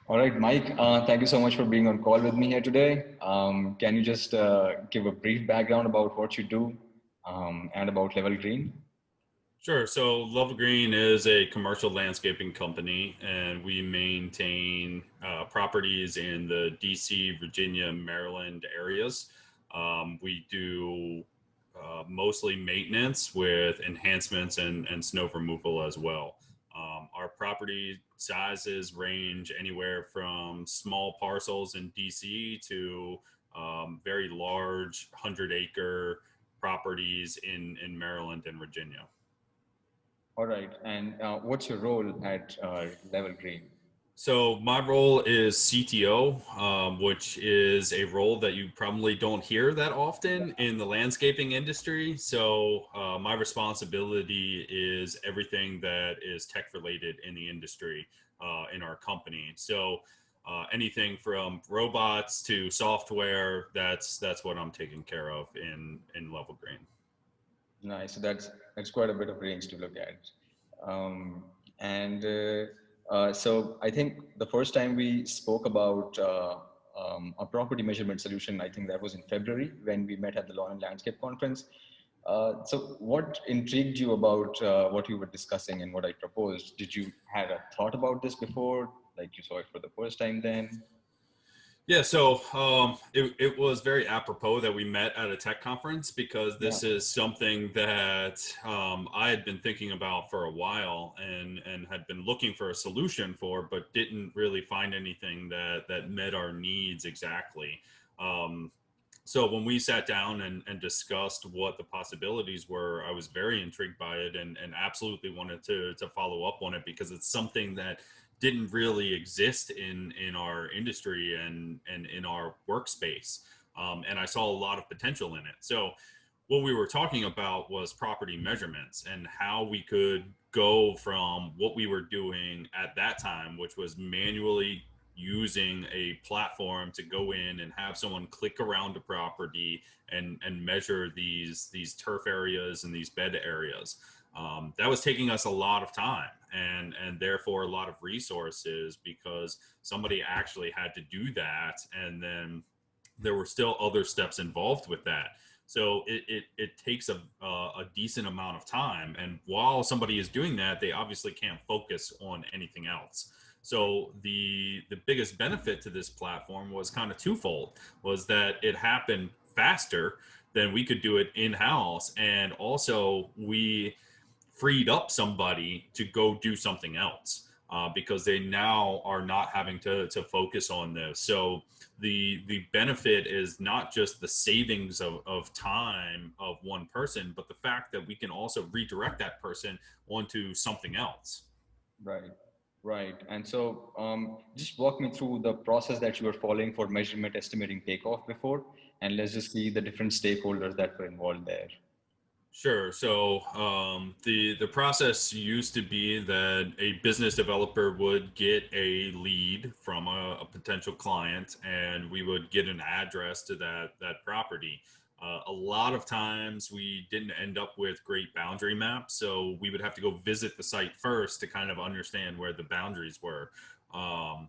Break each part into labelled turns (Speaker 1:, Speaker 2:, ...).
Speaker 1: All right, Mike, thank you so much for being on call with me here today. Can you just give a brief background about what you do and about Level Green?
Speaker 2: Sure. So Level Green is a commercial landscaping company, and we maintain properties in the DC, Virginia, Maryland areas. We do mostly maintenance with enhancements and snow removal as well. Our property sizes range anywhere from small parcels in DC to very large 100-acre properties in Maryland and Virginia.
Speaker 1: All right, and what's your role at Level Green?
Speaker 2: So my role is CTO, which is a role that you probably don't hear that often in the landscaping industry. So my responsibility is everything that is tech related in the industry in our company. So anything from robots to software, that's what I'm taking care of in Level Green.
Speaker 1: Nice. So that's quite a bit of range to look at. And I think the first time we spoke about a property measurement solution, I think that was in February when we met at the Lawn and Landscape Conference. So what intrigued you about what you were discussing and what I proposed? Did you had a thought about this before? Like you saw it for the first time then?
Speaker 2: Yeah, so it was very apropos that we met at a tech conference because
Speaker 1: Yeah.
Speaker 2: this is something that I had been thinking about for a while and had been looking for a solution for, but didn't really find anything that met our needs exactly. Um, so when we sat down and discussed what the possibilities were, I was very intrigued by it and absolutely wanted to follow up on it because it's something that didn't really exist in our industry and in our workspace. And I saw a lot of potential in it. So what we were talking about was property measurements and how we could go from what we were doing at that time, which was manually using a platform to go in and have someone click around a property and measure these turf areas and these bed areas. That was taking us a lot of time and therefore a lot of resources because somebody actually had to do that, and then there were still other steps involved with that. So it takes a decent amount of time, and while somebody is doing that, they obviously can't focus on anything else. So the biggest benefit to this platform was kind of twofold: was that it happened faster than we could do it in house, and also we freed up somebody to go do something else because they now are not having to focus on this. So the benefit is not just the savings of time of one person, but the fact that we can also redirect that person onto something else.
Speaker 1: Right, right. And so just walk me through the process that you were following for measurement, estimating, takeoff before, and let's just see the different stakeholders that were involved there.
Speaker 2: Sure. So the process used to be that a business developer would get a lead from a potential client, and we would get an address to that property. A lot of times we didn't end up with great boundary maps, so we would have to go visit the site first to kind of understand where the boundaries were. Um,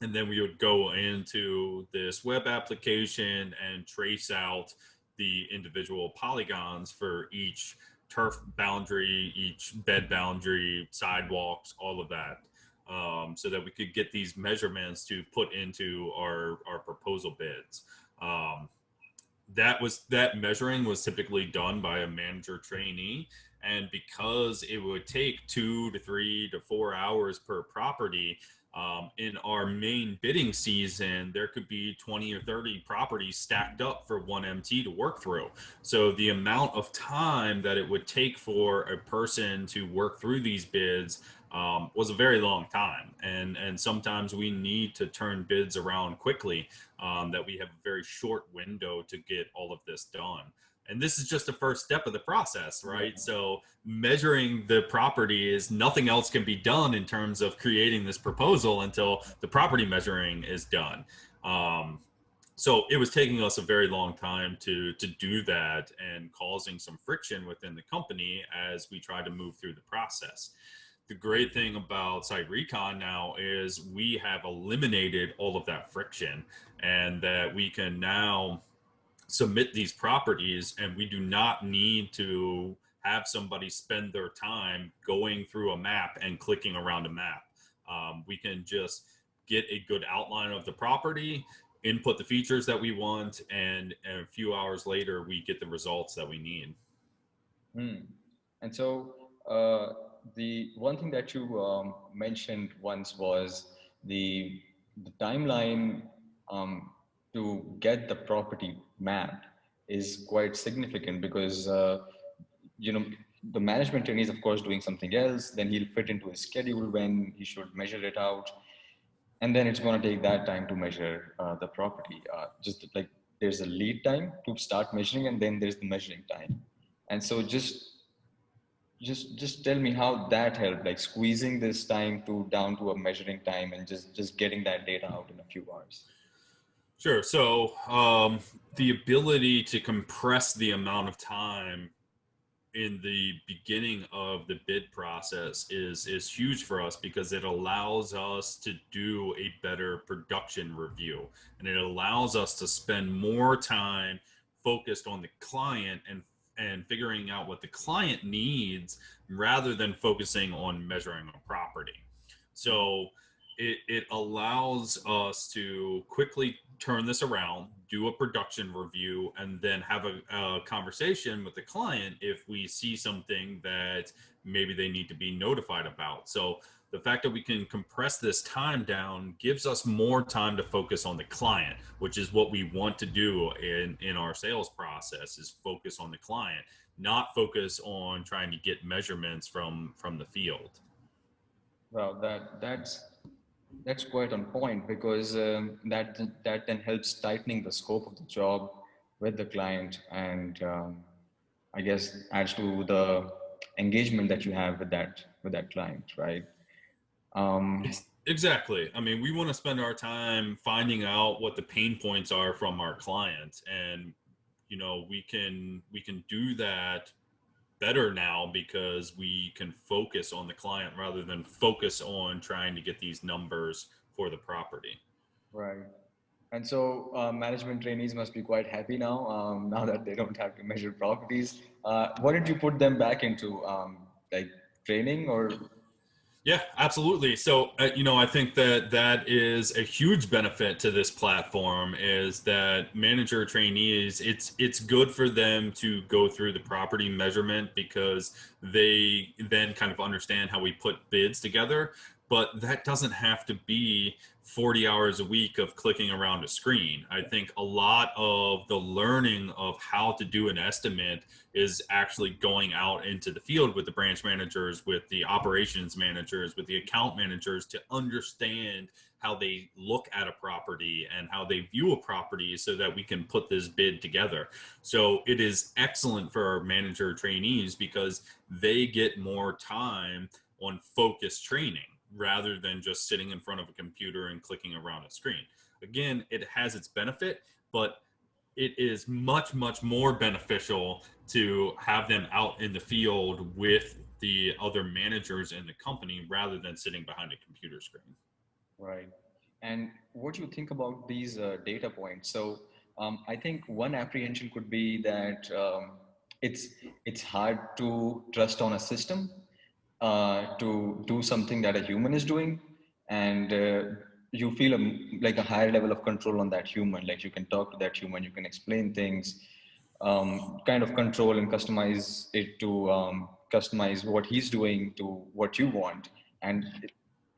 Speaker 2: and then we would go into this web application and trace out the individual polygons for each turf boundary, each bed boundary, sidewalks, all of that, so that we could get these measurements to put into our proposal bids. Um, that measuring was typically done by a manager trainee, and because it would take 2 to 3 to 4 hours per property, in our main bidding season there could be 20 or 30 properties stacked up for one MT to work through. So the amount of time that it would take for a person to work through these bids was a very long time, and sometimes we need to turn bids around quickly, that we have a very short window to get all of this done. And this is just the first step of the process,
Speaker 1: Right.
Speaker 2: right? So measuring the property is nothing else can be done in terms of creating this proposal until the property measuring is done. Um, so it was taking us a very long time to do that and causing some friction within the company as we try to move through the process. the great thing about SiteRecon now is we have eliminated all of that friction, and that we can now submit these properties, and we do not need to have somebody spend their time going through a map and clicking around a map. We can just get a good outline of the property, input the features that we want, and a few hours later we get the results that we need.
Speaker 1: Hmm. And so the one thing that you mentioned once was the the timeline um, to get the property mapped is quite significant because you know the management trainee is of course doing something else. Then he'll fit into his schedule when he should measure it out, and then it's going to take that time to measure the property. Just like there's a lead time to start measuring, and then there's the measuring time. And so just tell me how that helped, like squeezing this time to down to a measuring time and just getting that data out in a few hours.
Speaker 2: Sure. So the ability to compress the amount of time in the beginning of the bid process is huge for us, because it allows us to do a better production review, and it allows us to spend more time focused on the client and figuring out what the client needs, rather than focusing on measuring a property.
Speaker 1: Mm.
Speaker 2: So it allows us to quickly turn this around, do a production review, and then have a conversation with the client if we see something that maybe they need to be notified about. So the fact that we can compress this time down gives us more time to focus on the client, which is what we want to do in our sales process, is focus on the client, not focus on trying to get measurements from the field.
Speaker 1: Well, that's quite on point because that then helps tightening the scope of the job with the client, and I guess adds to the engagement that you have with that client, right? Um,
Speaker 2: Exactly. I mean, we want to spend our time finding out what the pain points are from our clients, and we can do that better now because we can focus on the client rather than focus on trying to get these numbers for the property.
Speaker 1: right. And so management trainees must be quite happy now, now that they don't have to measure properties. What did you put them back into, like training or?
Speaker 2: Yeah, absolutely. So, I think that that is a huge benefit to this platform, is that manager trainees, it's good for them to go through the property measurement, because they then kind of understand how we put bids together. But that doesn't have to be 40 hours a week of clicking around a screen. I think a lot of the learning of how to do an estimate is actually going out into the field with the branch managers, with the operations managers, with the account managers, to understand how they look at a property and how they view a property, so that we can put this bid together. So it is excellent for our manager trainees, because they get more time on focused training rather than just sitting in front of a computer and clicking around a screen. Again, it has its benefit, but it is much, much more beneficial to have them out in the field with the other managers in the company, rather than sitting behind a computer screen.
Speaker 1: Right. And what do you think about these data points? So I think one apprehension could be that it's it's hard to trust on a system to do something that a human is doing, and you feel like a higher level of control on that human. Like you can talk to that human, you can explain things, kind of control and customize it to customize what he's doing to what you want, and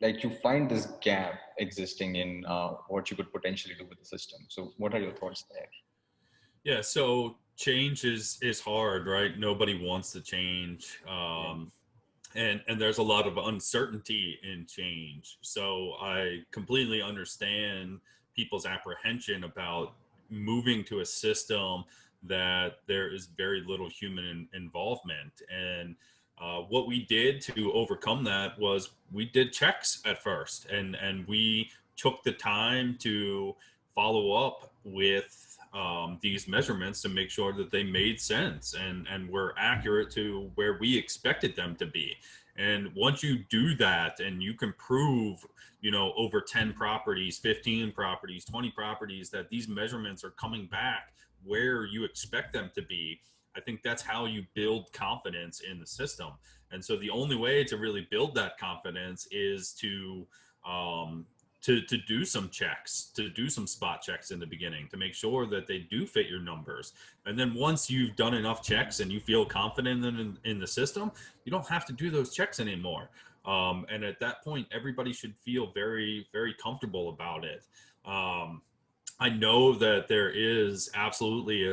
Speaker 1: like you find this gap existing in what you could potentially do with the system. So what are your thoughts there?
Speaker 2: Yeah, so change is hard, right? Nobody wants to change.
Speaker 1: Yeah.
Speaker 2: And there's a lot of uncertainty in change. So I completely understand people's apprehension about moving to a system that there is very little human involvement. And what we did to overcome that was we did checks at first, and we took the time to follow up with these measurements to make sure that they made sense and were accurate to where we expected them to be. And once you do that and you can prove, over 10 properties, 15 properties, 20 properties, that these measurements are coming back where you expect them to be, I think that's how you build confidence in the system. And so the only way to really build that confidence is um, to do some checks, to do some spot checks in the beginning, to make sure that they do fit your numbers. And then once you've done enough checks and you feel confident in the system, you don't have to do those checks anymore. And at that point, everybody should feel very, very comfortable about it. Um, I know that there is absolutely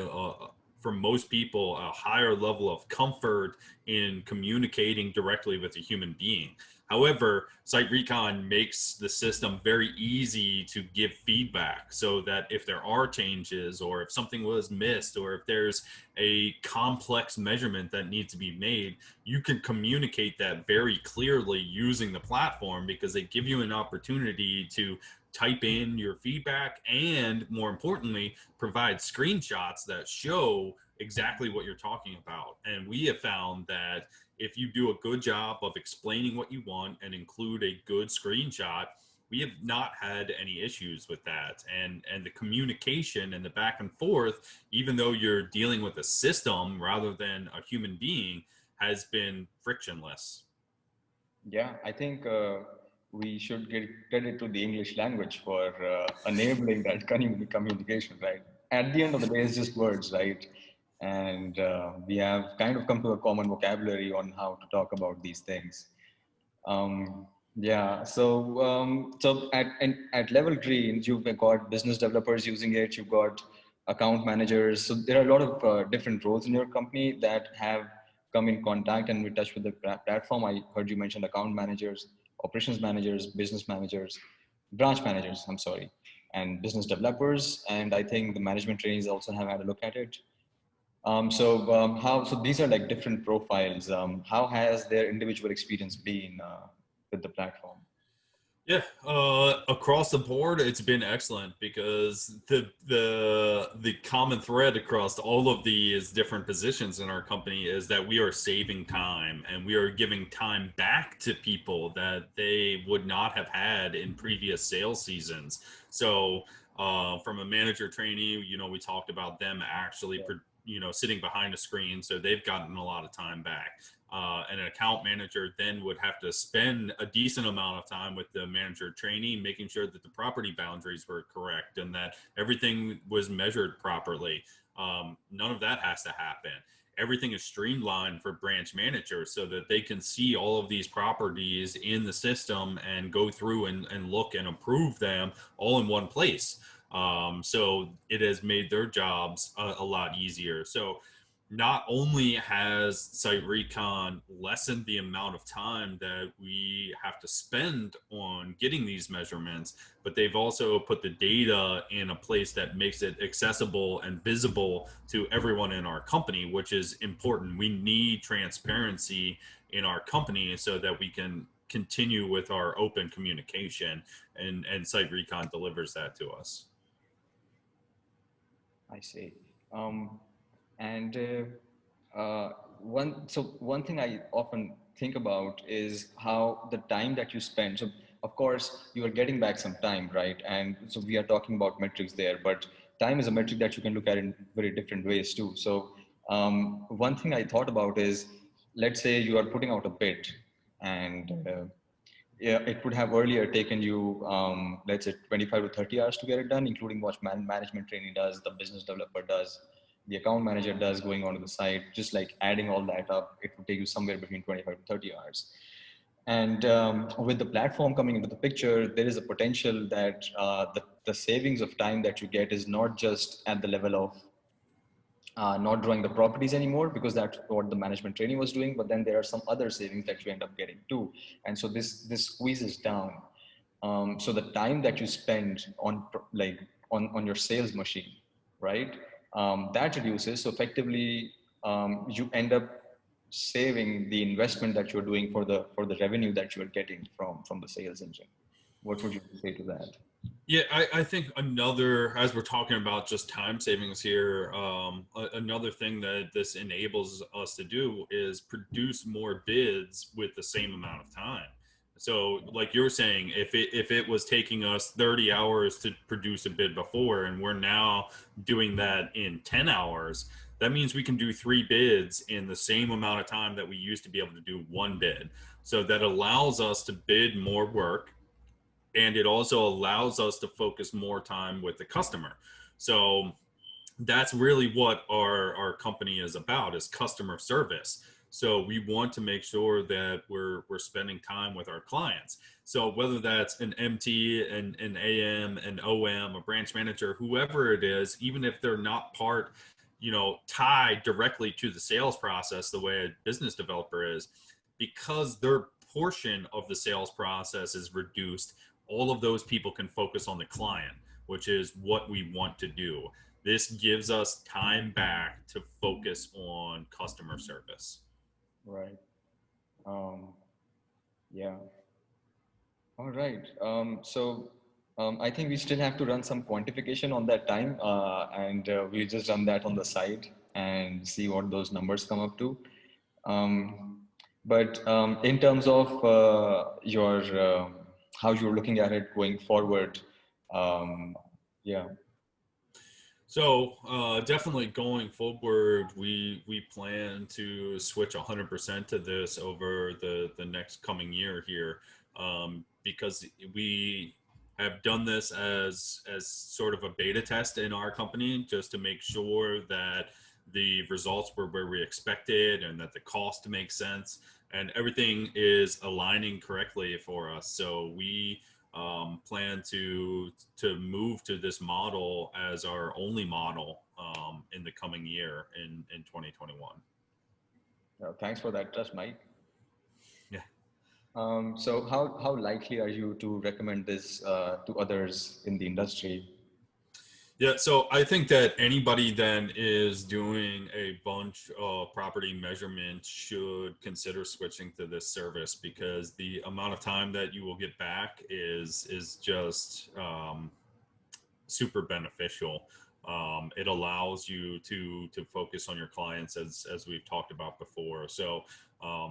Speaker 2: for most people a higher level of comfort in communicating directly with a human being. However, SiteRecon makes the system very easy to give feedback, so that if there are changes, or if something was missed, or if there's a complex measurement that needs to be made, you can communicate that very clearly using the platform, because they give you an opportunity to type in your feedback and, more importantly, provide screenshots that show exactly what you're talking about. And we have found that if you do a good job of explaining what you want and include a good screenshot, we have not had any issues with that. And the communication and the back and forth, even though you're dealing with a system rather than a human being, has been frictionless.
Speaker 1: Yeah, I think we should give credit to the English language for enabling that communication, right? At the end of the day, it's just words, right? And we have kind of come to a common vocabulary on how to talk about these things. Yeah, so at level three, you've got business developers using it. You've got account managers. So there are a lot of different roles in your company that have come in contact and in touch with the platform. I heard you mention account managers, operations managers, business managers, branch managers. I'm sorry, and business developers. And I think the management trainees also have had a look at it. So these are like different profiles. How has their individual experience been with the platform?
Speaker 2: Yeah, across the board, it's been excellent, because the common thread across all of these different positions in our company is that we are saving time, and we are giving time back to people that they would not have had in previous sales seasons. So, from a manager trainee, we talked about them actually,
Speaker 1: Yeah.
Speaker 2: sitting behind a screen, so they've gotten a lot of time back. And an account manager then would have to spend a decent amount of time with the manager trainee, making sure that the property boundaries were correct and that everything was measured properly. None of that has to happen. Everything is streamlined for branch managers, so that they can see all of these properties in the system and go through and look and approve them all in one place. So it has made their jobs a lot easier. So not only has SiteRecon lessened the amount of time that we have to spend on getting these measurements, but they've also put the data in a place that makes it accessible and visible to everyone in our company, which is important. We need transparency in our company so that we can continue with our open communication, and SiteRecon delivers that to us.
Speaker 1: I see. Um, and one thing I often think about is how the time that you spend. So of course you are getting back some time, right? And so we are talking about metrics there, but time is a metric that you can look at in very different ways too. So one thing I thought about is, let's say you are putting out a bid, and yeah, it would have earlier taken you, let's say 25 to 30 hours to get it done, including what management training does, the business developer does, the account manager does going onto the site, just like adding all that up, it would take you somewhere between 25 to 30 hours. And with the platform coming into the picture, there is a potential that the savings of time that you get is not just at the level of not drawing the properties anymore, because that's what the management training was doing. But then there are some other savings that you end up getting too, and so this squeezes down. So the time that you spend on like on your sales machine, right? That reduces. So effectively, you end up saving the investment that you're doing for the revenue that you're getting from the sales engine. What would you say to that?
Speaker 2: Yeah, I think another, as we're talking about just time savings here, another thing that this enables us to do is produce more bids with the same amount of time. So, like you're saying, if it was taking us 30 hours to produce a bid before, and we're now doing that in 10 hours, that means we can do three bids in the same amount of time that we used to be able to do one bid. So that allows us to bid more work, and it also allows us to focus more time with the customer. So that's really what our company is about, is customer service. So we want to make sure that we're spending time with our clients. So whether that's an MT, an AM, an OM, a branch manager, whoever it is, even if they're not part, tied directly to the sales process the way a business developer is, because their portion of the sales process is reduced, all of those people can focus on the client, which is what we want to do. This gives us time back to focus on customer service.
Speaker 1: Right. Um, yeah. All right. I think we still have to run some quantification on that time, and we just run that on the side and see what those numbers come up to. But in terms of your how you're looking at it going forward, um, yeah,
Speaker 2: So definitely going forward, we plan to switch 100% to this over the next coming year here, because we have done this as sort of a beta test in our company, just to make sure that the results were where we expected and that the cost makes sense and everything is aligning correctly for us. So we plan to move to this model as our only model in the coming year in 2021.
Speaker 1: thanks for that trust, Mike.
Speaker 2: Yeah.
Speaker 1: So how likely are you to recommend this to others in the industry?
Speaker 2: Yeah, so I think that anybody then is doing a bunch of property measurements should consider switching to this service, because the amount of time that you will get back is just super beneficial. It allows you to focus on your clients, as we've talked about before. So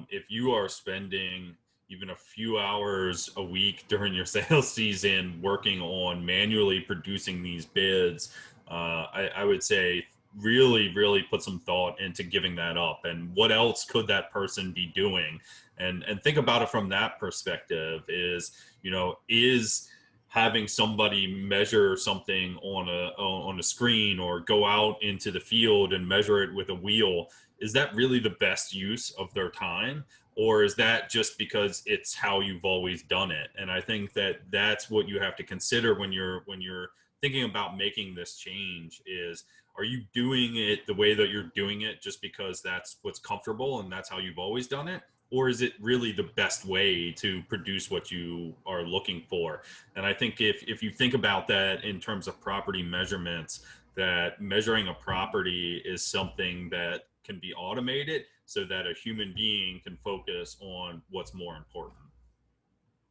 Speaker 2: if you are spending even a few hours a week during your sales season working on manually producing these bids, I would say really put some thought into giving that up. And what else could that person be doing? And think about it from that perspective. Is having somebody measure something on a screen or go out into the field and measure it with a wheel, is that really the best use of their time, or is that just because it's how you've always done it? And I think that that's what you have to consider when you're thinking about making this change. Is, are you doing it the way that you're doing it just because that's what's comfortable and that's how you've always done it, or is it really the best way to produce what you are looking for? And I think if you think about that in terms of property measurements, that measuring a property is something that can be automated so that a human being can focus on what's more important.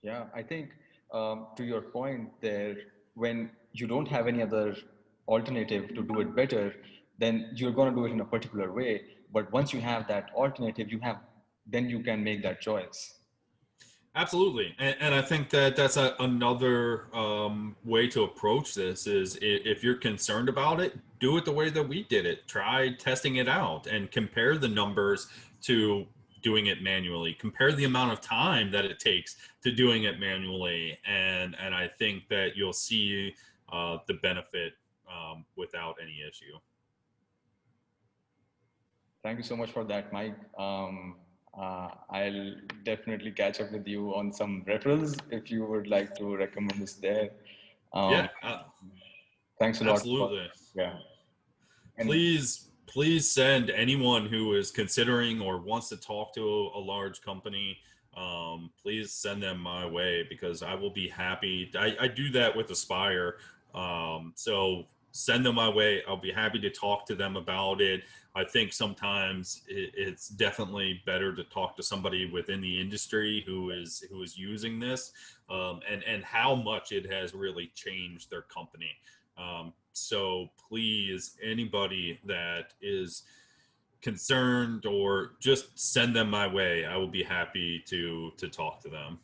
Speaker 1: Yeah, I think to your point there, when you don't have any other alternative to do it better, then you're going to do it in a particular way. But once you have that alternative, then you can make that choice.
Speaker 2: Absolutely, and I think that that's another way to approach this. Is, if you're concerned about it, do it the way that we did it. Try testing it out and compare the numbers to doing it manually. Compare the amount of time that it takes to doing it manually, and I think that you'll see the benefit without any issue.
Speaker 1: Thank you so much for that, Mike. I'll definitely catch up with you on some referrals if you would like to recommend us there. Um,
Speaker 2: Yeah,
Speaker 1: Thanks a lot for,
Speaker 2: absolutely.
Speaker 1: yeah. And
Speaker 2: Please send anyone who is considering or wants to talk to a large company, please send them my way, because I will be happy. I do that with Aspire. So send them my way. I'll be happy to talk to them about it. I think sometimes it's definitely better to talk to somebody within the industry who is using this, and how much it has really changed their company. So please, anybody that is concerned, or just send them my way. I will be happy to talk to them.